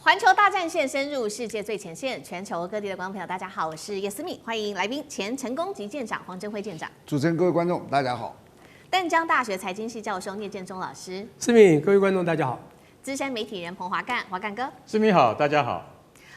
环球大战线深入世界最前线，全球各地的观众朋友，大家好，我是叶思敏，欢迎来宾前成功级舰长黄镇辉舰长。主持人、各位观众，大家好。淡江大学财经系教授聂建中老师。思敏，各位观众，大家好。资深媒体人彭华干，华干哥。思敏好，大家好。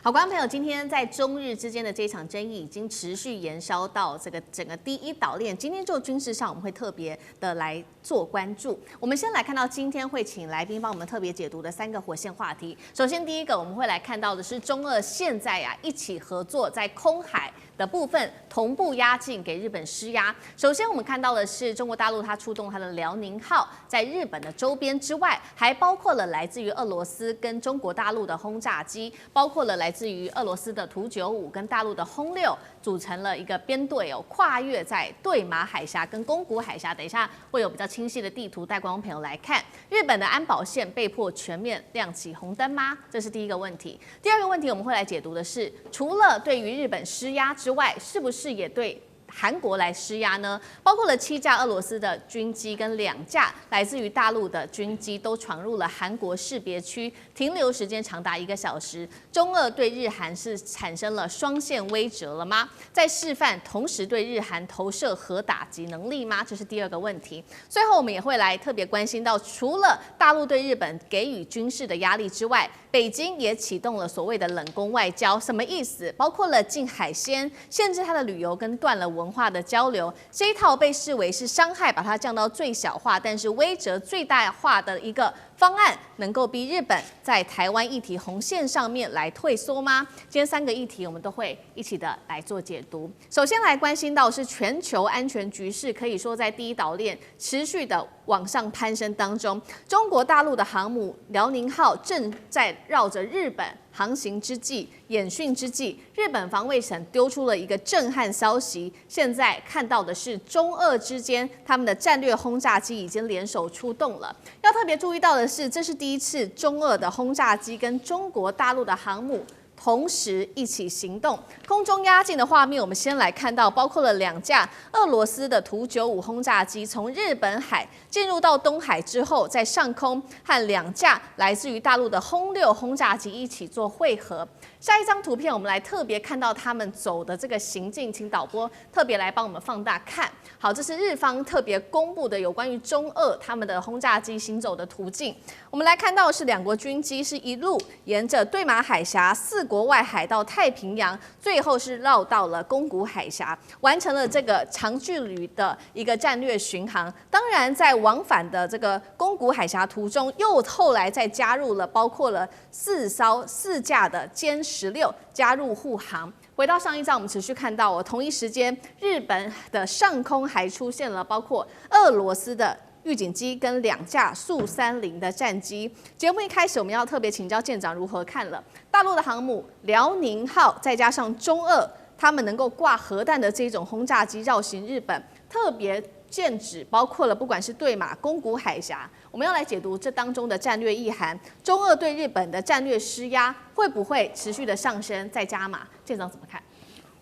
好，观众朋友，今天在中日之间的这一场争议已经持续延烧到这个整个第一岛链。今天就军事上，我们会特别的来做关注。我们先来看到今天会请来宾帮我们特别解读的3个火线话题。首先，第一个我们会来看到的是中俄现在一起合作在空海的部分同步压境给日本施压。首先，我们看到的是中国大陆它出动它的辽宁号在日本的周边之外，还包括了来自于俄罗斯跟中国大陆的轰炸机，包括了来自于俄罗斯的图95跟大陆的轰6，组成了一个编队跨越在对马海峡跟宫古海峡。等一下会有比较清晰的地图带观众朋友来看。日本的安保线被迫全面亮起红灯吗？这是第一个问题。第二个问题，我们会来解读的是，除了对于日本施压之外，是不是也对韩国来施压呢？包括了7架俄罗斯的军机跟2架来自于大陆的军机都闯入了韩国识别区，停留时间长达1个小时。中俄对日韩是产生了双线威慑了吗？在示范同时对日韩投射核打击能力吗？这是第二个问题。最后我们也会来特别关心到，除了大陆对日本给予军事的压力之外，北京也启动了所谓的冷宫外交，什么意思？包括了禁海鲜、限制它的旅游跟断了文化的交流，这一套被视为是伤害把它降到最小化，但是威慑最大化的一个方案，能够逼日本在台湾议题红线上面来退缩吗？今天3个议题我们都会一起的来做解读。首先来关心到是全球安全局势，可以说在第一岛链持续的往上攀升当中，中国大陆的航母辽宁号正在绕着日本航行之际、演训之际，日本防卫省丢出了一个震撼消息。现在看到的是中俄之间他们的战略轰炸机已经联手出动了。要特别注意到的是，这是第一次中俄的轰炸机跟中国大陆的航母同时一起行动。空中压境的画面，我们先来看到，包括了2架俄罗斯的图95轰炸机从日本海进入到东海之后，在上空和2架来自于大陆的轰6轰炸机一起做汇合。下一张图片，我们来特别看到他们走的这个行径，请导播特别来帮我们放大看。好，这是日方特别公布的有关于中俄他们的轰炸机行走的途径。我们来看到的是2国军机是一路沿着对马海峡、4国外海到太平洋，最后是绕到了宫古海峡，完成了这个长距离的一个战略巡航。当然，在往返的这个宫古海峡途中，又后来再加入了包括了4架的歼16加入护航。回到上一章，我们持续看到同一时间，日本的上空还出现了包括俄罗斯的预警机跟2架苏30的战机。节目一开始，我们要特别请教舰长如何看了大陆的航母辽宁号，再加上中俄他们能够挂核弹的这种轰炸机绕行日本，特别剑指包括了不管是对马、宫古海峡，我们要来解读这当中的战略意涵。中俄对日本的战略施压会不会持续的上升再加码？舰长怎么看？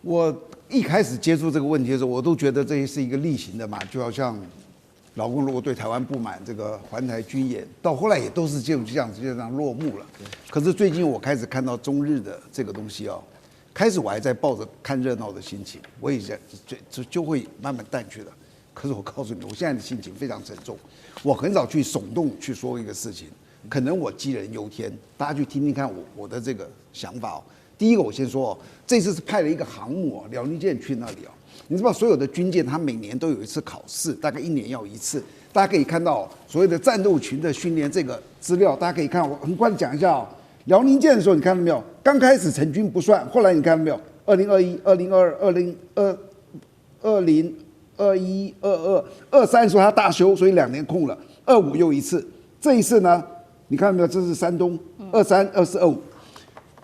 我一开始接触这个问题的时候，我都觉得这是一个例行的嘛，就好像老共如果对台湾不满，这个环台军演，到后来也都是这样落幕了。可是最近我开始看到中日的这个东西开始我还在抱着看热闹的心情，我也就会慢慢淡去了。可是我告诉你，我现在的心情非常沉重。我很少去耸动去说一个事情，可能我杞人忧天。大家去听听看我的这个想法第一个，我先说这次是派了一个航母辽宁舰去那里你知道所有的军舰它每年都有一次考试，大概1年要1次。大家可以看到所谓的战斗群的训练这个资料，大家可以看。我很快的讲一下辽宁舰的时候，你看到没有？刚开始成军不算，后来你看到没有？2021、2022、2020、21、22、23说他大修，所以2年空了。25又1次，这一次呢，你看到没有？这是山东23、24、25，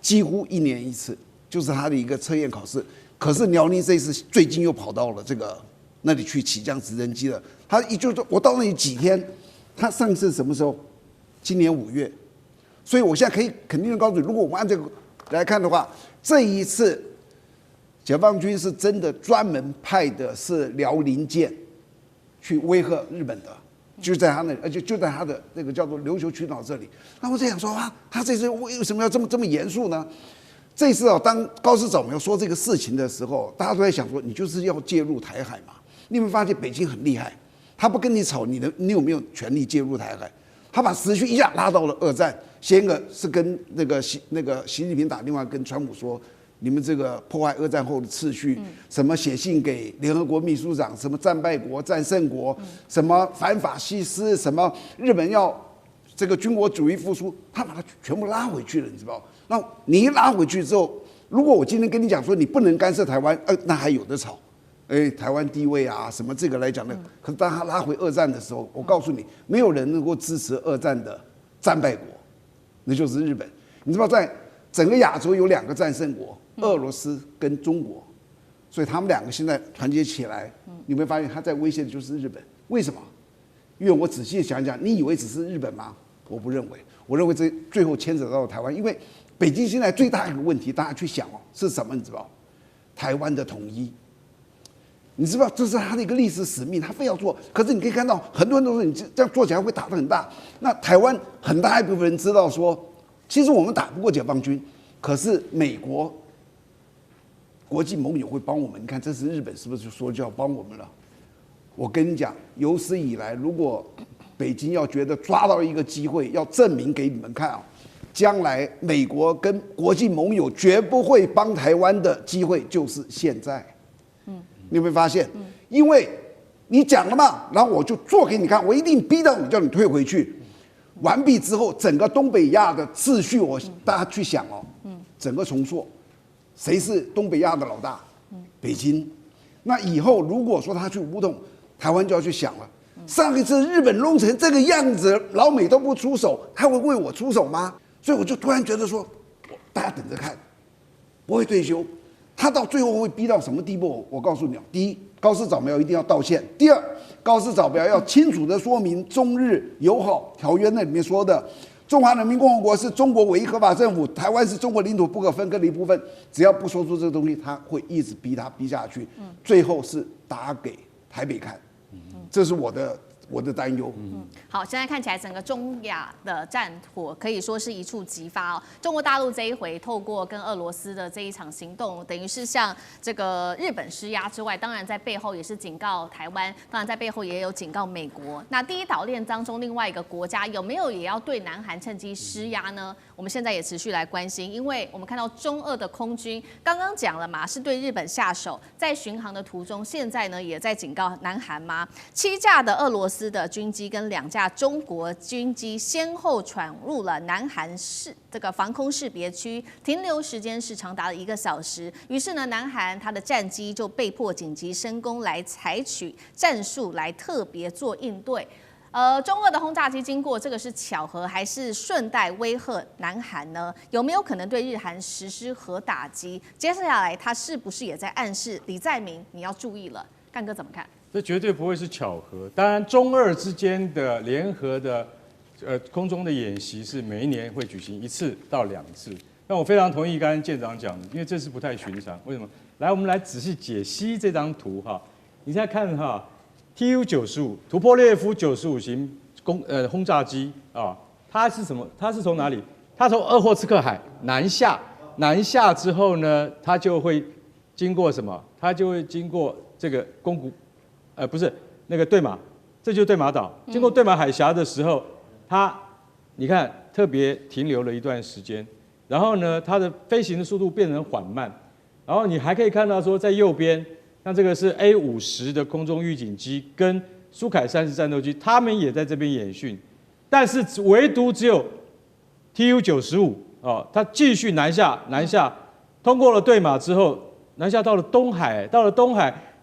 几乎1年1次，就是他的一个测验考试。可是辽宁这一次最近又跑到了这个那里去起降直升机了。他就是我到那里几天，他上次什么时候？今年5月。所以我现在可以肯定的告诉你，如果我们按这个来看的话，这一次解放军是真的专门派的是辽宁舰去威吓日本的。就在他那里，而且就在他的那个叫做琉球群岛这里。那我在想说啊，他这次为什么要这么严肃呢？这次啊，当高市早苗说这个事情的时候，大家都在想说，你就是要介入台海嘛？你有没有发现北京很厉害？他不跟你吵，你有没有权利介入台海？他把时序一下拉到了二战，先个是跟那个习近平打电话跟川普说，你们这个破坏二战后的秩序，什么写信给联合国秘书长，什么战败国、战胜国，什么反法西斯，什么日本要这个军国主义复苏，他把它全部拉回去了，你知道？那你一拉回去之后，如果我今天跟你讲说你不能干涉台湾，那还有的吵。台湾地位啊，什么这个来讲呢？可是当他拉回二战的时候，我告诉你，没有人能够支持二战的战败国，那就是日本。你知道，在整个亚洲有2个战胜国，俄罗斯跟中国，所以他们2个现在团结起来，你会发现他在威胁的就是日本。为什么？因为我仔细想想，你以为只是日本吗？我不认为，我认为这最后牵扯到台湾，因为北京现在最大一个问题，大家去想哦，是什么？你知道？台湾的统一。你知道这是他的一个历史使命，他非要做。可是你可以看到，很多人都说你这样做起来会打得很大。那台湾很大一部分人知道说，其实我们打不过解放军，可是美国国际盟友会帮我们。你看，这次日本是不是说就要帮我们了？我跟你讲，有史以来，如果北京要觉得抓到一个机会，要证明给你们看啊，将来美国跟国际盟友绝不会帮台湾的机会就是现在。你有没有发现？因为你讲了嘛，然后我就做给你看，我一定逼到你，叫你退回去。完毕之后，整个东北亚的秩序，大家去想哦，整个重塑，谁是东北亚的老大？北京。那以后如果说他去武统，台湾就要去想了。上一次日本弄成这个样子，老美都不出手，他会为我出手吗？所以我就突然觉得说，大家等着看，不会退休。他到最后会逼到什么地步？我告诉你，第一，高市早苗一定要道歉；第二，高市早苗要清楚的说明中日友好条约那里面说的，中华人民共和国是中国唯一合法政府，台湾是中国领土不可分割的一部分。只要不说出这个东西，他会一直逼下去，最后是打给台北看。这是我的担忧。好，现在看起来整个中亚的战火可以说是一触即发哦。中国大陆这一回透过跟俄罗斯的这一场行动，等于是向这个日本施压之外，当然在背后也是警告台湾，当然在背后也有警告美国。那第一岛链当中另外一个国家有没有也要对南韩趁机施压呢？我们现在也持续来关心，因为我们看到中俄的空军刚刚讲了嘛，是对日本下手，在巡航的途中，现在呢也在警告南韩吗？7架的俄罗斯的军机跟2架中国军机先后闯入了南韩这个防空识别区，停留时间是长达了1个小时。于是呢，南韩它的战机就被迫紧急升空，来采取战术来特别做应对。中俄的轰炸机经过，这个是巧合还是顺带威吓南韩呢？有没有可能对日韩实施核打击？接下来他是不是也在暗示李在明你要注意了？干哥怎么看？这绝对不会是巧合。当然，中俄之间的联合的空中的演习是每一年会举行1次到2次。那我非常同意刚刚舰长讲的，因为这是不太寻常。为什么？来，我们来仔细解析这张图哈。你现在看哈。Tu-95图波列夫95型轰炸机啊，它是什么？它是从哪里？它从鄂霍次克海南下之后呢，它就会经过什么？它就会经过这个宫古，不是那个对马，这就是对马岛。经过对马海峡的时候，它你看特别停留了一段时间，然后呢，它的飞行的速度变成缓慢，然后你还可以看到说在右边。那这个是 A50的空中预警机跟苏凯30战斗机，他们也在这边演训，但是唯独只有 Tu-95哦，它继续南下，通过了对马之后，南下到了东海，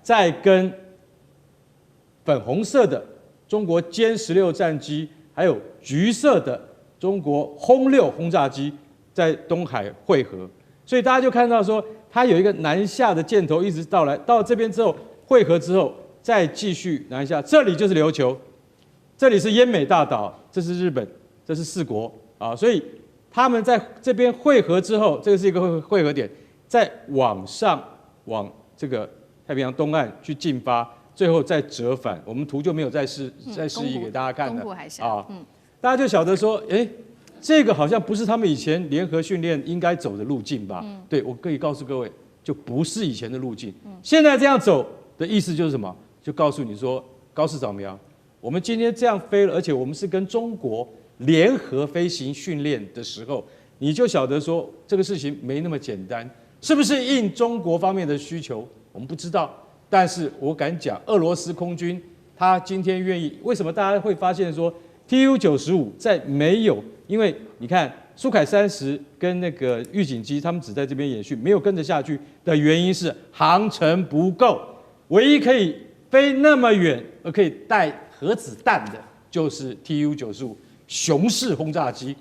再跟粉红色的中国歼16战机，还有橘色的中国轰6轰炸机在东海汇合，所以大家就看到说。它有一个南下的箭头，一直到这边之后汇合之后，再继续南下。这里就是琉球，这里是奄美大岛，这是日本，这是4国啊。所以他们在这边汇合之后，这个是一个汇合点，再往上往这个太平洋东岸去进发，最后再折返。我们图就没有再示意给大家看了啊。大家就晓得说，这个好像不是他们以前联合训练应该走的路径吧？对，我可以告诉各位，就不是以前的路径。现在这样走的意思就是什么？就告诉你说，高市早苗，我们今天这样飞了，而且我们是跟中国联合飞行训练的时候，你就晓得说这个事情没那么简单，是不是应中国方面的需求？我们不知道，但是我敢讲，俄罗斯空军他今天愿意，为什么大家会发现说 TU-95在没有，因为你看苏凯30跟那个预警机，他们只在这边演训，没有跟着下去的原因是航程不够，唯一可以飞那么远而可以带核子弹的，就是 TU-95雄式轰炸机。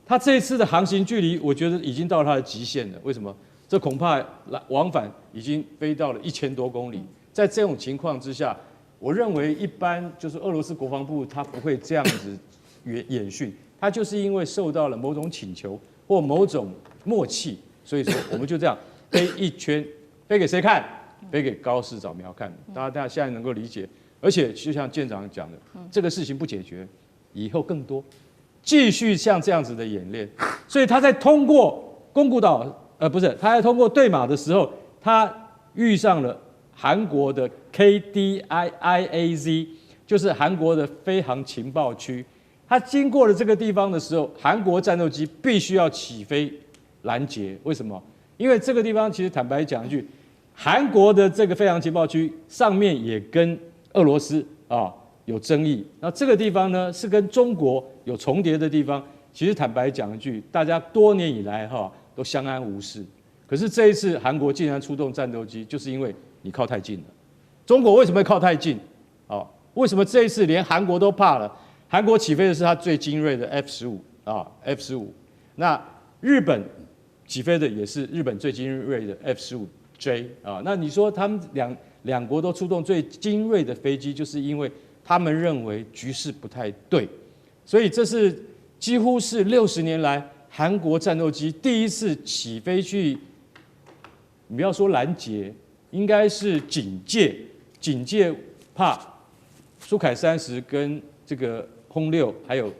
它这一次的航行距离，我觉得已经到了它的极限了。为什么？这恐怕往返已经飞到了1000多公里。在这种情况之下，我认为一般就是俄罗斯国防部他不会这样子演训，他就是因为受到了某种请求或某种默契，所以说我们就这样飞一圈，飞给谁看？飞给高市早苗看。大家现在能够理解，而且就像舰长讲的，这个事情不解决，以后更多。继续像这样子的演练，所以他在通过宫古岛，他在通过对马的时候，他遇上了韩国的 KDIAZ， 就是韩国的飞航情报区。他经过了这个地方的时候，韩国战斗机必须要起飞拦截。为什么？因为这个地方其实坦白讲一句，韩国的这个飞航情报区上面也跟俄罗斯有争议，那这个地方呢是跟中国有重叠的地方。其实坦白讲一句，大家多年以来都相安无事。可是这一次韩国竟然出动战斗机，就是因为你靠太近了。中国为什么会靠太近？为什么这一次连韩国都怕了？韩国起飞的是它最精锐的 F-15 那日本起飞的也是日本最精锐的 F-15J 那你说他们两国都出动最精锐的飞机，就是因为他们认为局势不太对，所以这是几乎是60年来韩国战斗机第一次起飞去，你不要说拦截，应该是警戒，怕苏凯30跟这个轰6还有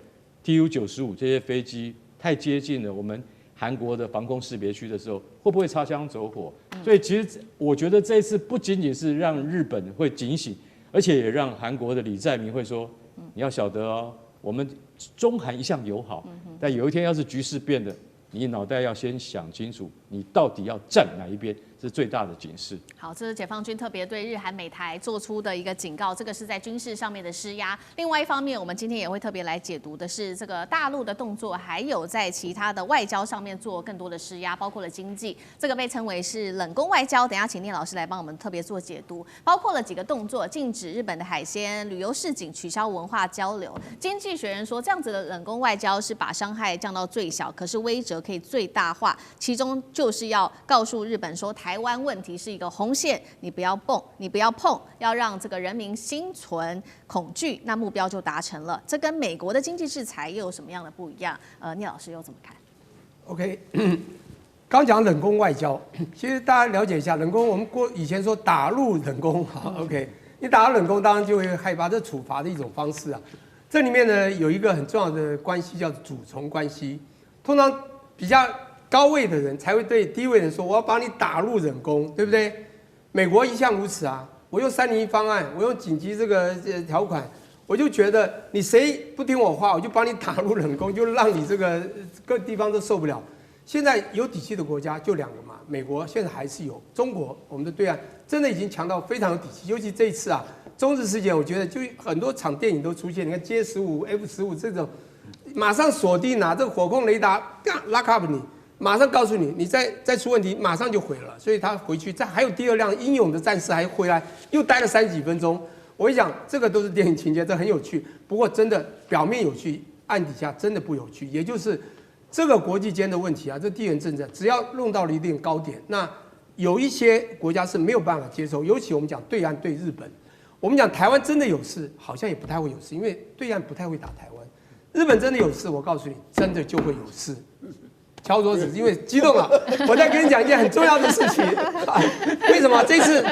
TU-95这些飞机太接近了我们韩国的防空识别区的时候，会不会擦枪走火？所以其实我觉得这一次不仅仅是让日本会警醒，而且也让韩国的李在明会说，你要晓得哦，我们中韩一向友好，但有一天要是局势变了，你脑袋要先想清楚，你到底要站哪一边，这是最大的警示。好，这是解放军特别对日韩美台做出的一个警告，这个是在军事上面的施压。另外一方面，我们今天也会特别来解读的是这个大陆的动作，还有在其他的外交上面做更多的施压，包括了经济，这个被称为是冷宫外交。等一下请聂老师来帮我们特别做解读，包括了几个动作：禁止日本的海鲜旅游市井，取消文化交流。经济学人说，这样子的冷宫外交是把伤害降到最小，可是威慑可以最大化，其中就是要告诉日本说，台湾问题是一个红线，你不要碰，要让这个人民心存恐惧，那目标就达成了。这跟美国的经济制裁又有什么样的不一样？聂老师又怎么看 ？OK， 刚讲冷宫外交，其实大家了解一下冷宫，我们以前说打入冷宫，好 ，OK， 你打入冷宫，当然就会害怕，这处罚的一种方式啊。这里面呢有一个很重要的关系叫主从关系，通常比较高位的人才会对低位人说：“我要把你打入冷宫，对不对？”美国一向如此啊！我用301方案，我用紧急这个条款，我就觉得你谁不听我话，我就把你打入冷宫，就让你这个各地方都受不了。现在有底气的国家就2个嘛，美国现在还是有，中国我们的对岸真的已经强到非常有底气。尤其这一次啊，中日事件，我觉得就很多场电影都出现，你看歼15、F-15这种，马上锁定这个火控雷达，lock up 你。马上告诉你，你再出问题，马上就毁了。所以他回去，还有第2辆英勇的战士还回来，又待了30几分钟。我跟你讲，这个都是电影情节，这很有趣。不过真的表面有趣，暗底下真的不有趣。也就是这个国际间的问题啊，这地缘政治只要弄到了一定高点，那有一些国家是没有办法接受。尤其我们讲对岸对日本，我们讲台湾真的有事，好像也不太会有事，因为对岸不太会打台湾。日本真的有事，我告诉你，真的就会有事。敲桌子，因为激动了。我再跟你讲一件很重要的事情，为什么这次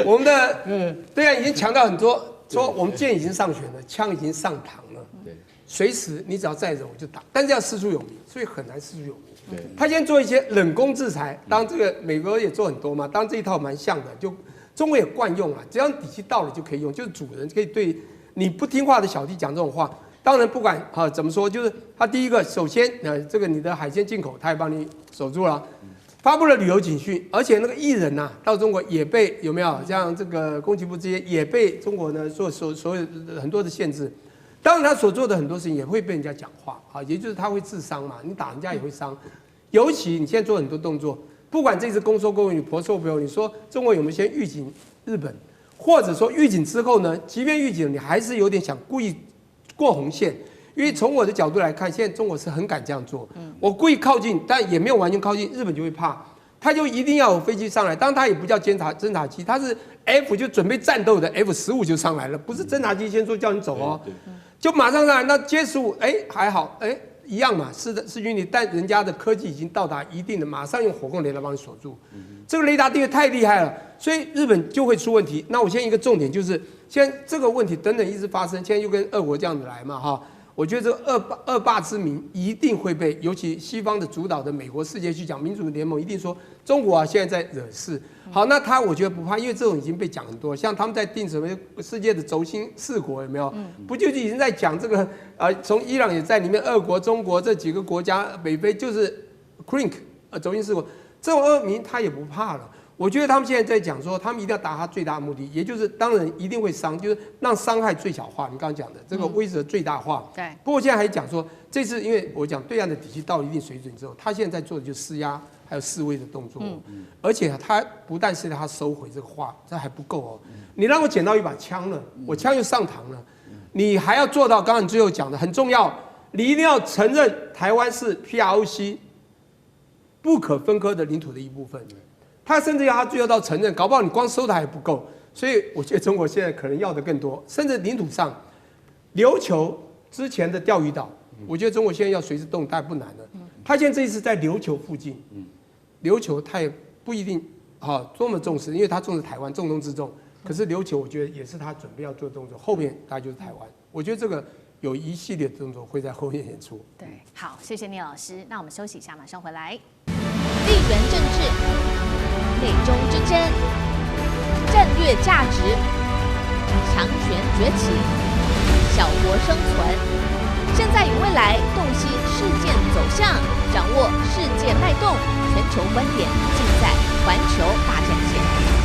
我们的对岸已经强调很多，说我们剑已经上弦了，枪已经上膛了，随时你只要再忍我就打，但是要师出有名，所以很难师出有名。他先做一些冷攻制裁，当然这个美国也做很多嘛，当然这一套蛮像的，就中国也惯用了，只要底气到了就可以用，就是主人可以对你不听话的小弟讲这种话。当然不管怎么说，就是他第一个，首先这个你的海鲜进口他也帮你守住了，发布了旅游警讯，而且那个艺人呐到中国也被有没有像这个攻击部这些也被中国呢所有很多的限制。当然他所做的很多事情也会被人家讲话也就是他会自伤嘛，你打人家也会伤。尤其你现在做很多动作，不管这次公说公有理，婆说婆有理，你说中国有没有先预警日本，或者说预警之后呢，即便预警你还是有点想故意过红线，因为从我的角度来看，现在中国是很敢这样做。我故意靠近，但也没有完全靠近，日本就会怕，他就一定要有飞机上来。当然他也不叫侦察机，他是 F 就准备战斗的 F-15就上来了，不是侦察机先说叫你走哦，就马上上来。那歼15还好一样嘛，是的，是军力，但人家的科技已经到达一定的，马上用火控雷达帮你锁住。这个雷达定位太厉害了，所以日本就会出问题。那我现在一个重点就是，现在这个问题等等一直发生，现在又跟俄国这样子来嘛我觉得这个恶霸之名一定会被，尤其西方的主导的美国世界去讲，民主联盟一定说中国现在在惹事。好，那他我觉得不怕，因为这种已经被讲很多，像他们在定什么世界的轴心4国有没有？不就已经在讲这个从伊朗也在里面，俄国、中国这几个国家，北非就是 CRINC 轴心4国，这种恶名他也不怕了。我觉得他们现在在讲说，他们一定要达他最大的目的，也就是当然一定会伤，就是让伤害最小化。你刚刚讲的这个威慑最大化。对。不过现在还讲说，这次因为我讲对岸的底气到了一定水准之后，他现在在做的就是施压还有示威的动作。而且他不但是他收回这个话，这还不够哦。你让我捡到一把枪了，我枪又上膛了，你还要做到刚刚你最后讲的很重要，你一定要承认台湾是 PROC 不可分割的领土的一部分。他甚至要他最后到承认，搞不好你光收的还不够，所以我觉得中国现在可能要的更多，甚至领土上，琉球之前的钓鱼岛，我觉得中国现在要随时动弹不难了。他现在这一次在琉球附近，琉球他也不一定多么重视，因为他重视台湾，重中之重。可是琉球我觉得也是他准备要做的动作，后面大概就是台湾。我觉得这个有一系列的动作会在后面演出。对，好，谢谢聂老师。那我们休息一下，马上回来。地缘政治、美中之争、战略价值、强权崛起、小国生存，现在与未来洞悉事件走向，掌握世界脉动，全球观点尽在环球大战线。